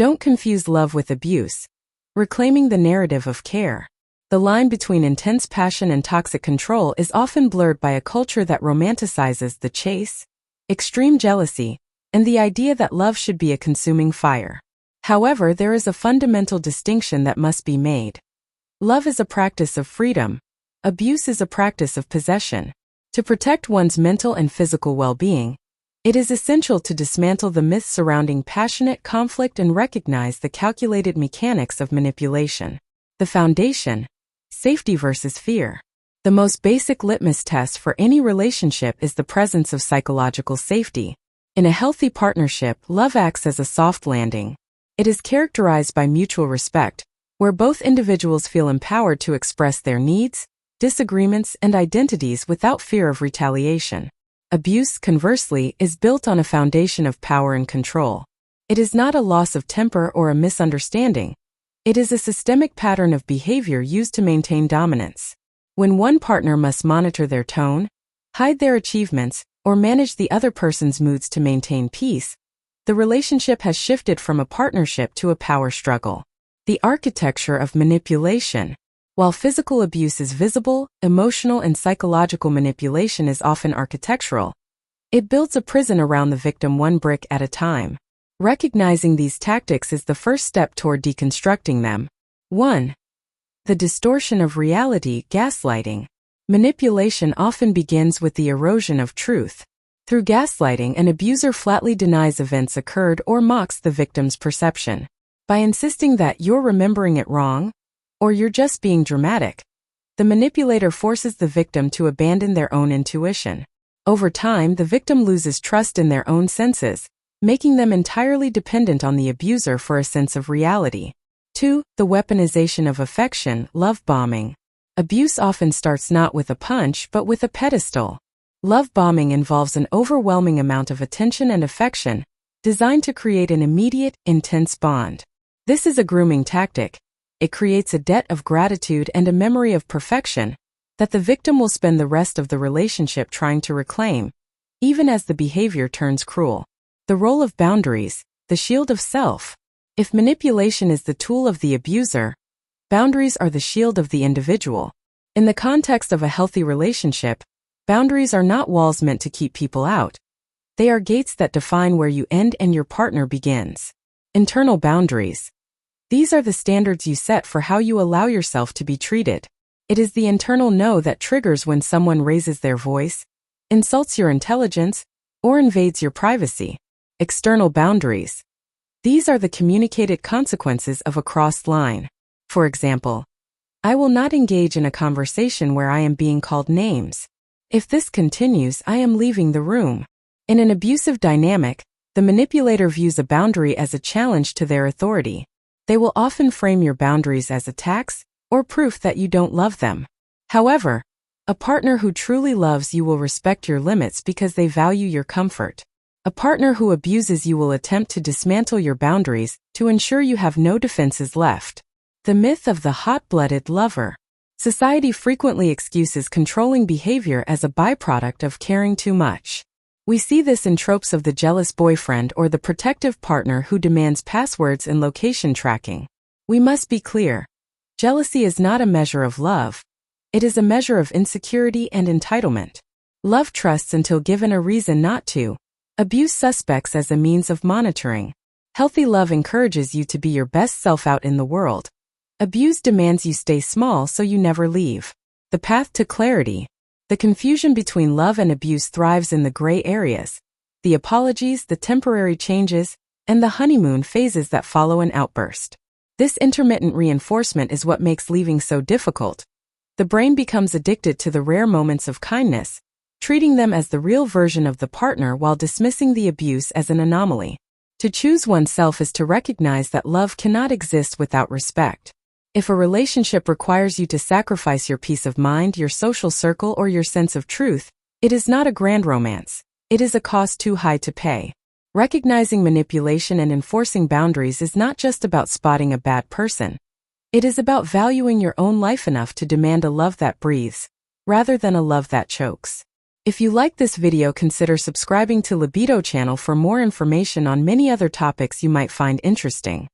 Don't confuse love with abuse. Reclaiming the narrative of care. The line between intense passion and toxic control is often blurred by a culture that romanticizes the chase, extreme jealousy, and the idea that love should be a consuming fire. However, there is a fundamental distinction that must be made. Love is a practice of freedom. Abuse is a practice of possession. To protect one's mental and physical well-being, it is essential to dismantle the myths surrounding passionate conflict and recognize the calculated mechanics of manipulation. The foundation: safety versus fear. The most basic litmus test for any relationship is the presence of psychological safety. In a healthy partnership, love acts as a soft landing. It is characterized by mutual respect, where both individuals feel empowered to express their needs, disagreements, and identities without fear of retaliation. Abuse, conversely, is built on a foundation of power and control. It is not a loss of temper or a misunderstanding. It is a systemic pattern of behavior used to maintain dominance. When one partner must monitor their tone, hide their achievements, or manage the other person's moods to maintain peace, the relationship has shifted from a partnership to a power struggle. The architecture of manipulation. While physical abuse is visible, emotional and psychological manipulation is often architectural. It builds a prison around the victim one brick at a time. Recognizing these tactics is the first step toward deconstructing them. 1. The distortion of reality, gaslighting. Manipulation often begins with the erosion of truth. Through gaslighting, an abuser flatly denies events occurred or mocks the victim's perception. By insisting that you're remembering it wrong, or you're just being dramatic, the manipulator forces the victim to abandon their own intuition. Over time, the victim loses trust in their own senses, making them entirely dependent on the abuser for a sense of reality. 2. The weaponization of affection, love bombing. Abuse often starts not with a punch but with a pedestal. Love bombing involves an overwhelming amount of attention and affection, designed to create an immediate, intense bond. This is a grooming tactic. It creates a debt of gratitude and a memory of perfection that the victim will spend the rest of the relationship trying to reclaim, even as the behavior turns cruel. The role of boundaries, the shield of self. If manipulation is the tool of the abuser, boundaries are the shield of the individual. In the context of a healthy relationship, boundaries are not walls meant to keep people out. They are gates that define where you end and your partner begins. Internal boundaries. These are the standards you set for how you allow yourself to be treated. It is the internal no that triggers when someone raises their voice, insults your intelligence, or invades your privacy. External boundaries. These are the communicated consequences of a crossed line. For example, I will not engage in a conversation where I am being called names. If this continues, I am leaving the room. In an abusive dynamic, the manipulator views a boundary as a challenge to their authority. They will often frame your boundaries as attacks or proof that you don't love them. However, a partner who truly loves you will respect your limits because they value your comfort. A partner who abuses you will attempt to dismantle your boundaries to ensure you have no defenses left. The myth of the hot-blooded lover. Society frequently excuses controlling behavior as a byproduct of caring too much. We see this in tropes of the jealous boyfriend or the protective partner who demands passwords and location tracking. We must be clear. Jealousy is not a measure of love. It is a measure of insecurity and entitlement. Love trusts until given a reason not to. Abuse suspects as a means of monitoring. Healthy love encourages you to be your best self out in the world. Abuse demands you stay small so you never leave. The path to clarity. The confusion between love and abuse thrives in the gray areas, the apologies, the temporary changes, and the honeymoon phases that follow an outburst. This intermittent reinforcement is what makes leaving so difficult. The brain becomes addicted to the rare moments of kindness, treating them as the real version of the partner while dismissing the abuse as an anomaly. To choose oneself is to recognize that love cannot exist without respect. If a relationship requires you to sacrifice your peace of mind, your social circle, or your sense of truth, it is not a grand romance. It is a cost too high to pay. Recognizing manipulation and enforcing boundaries is not just about spotting a bad person. It is about valuing your own life enough to demand a love that breathes, rather than a love that chokes. If you like this video, consider subscribing to Libido channel for more information on many other topics you might find interesting.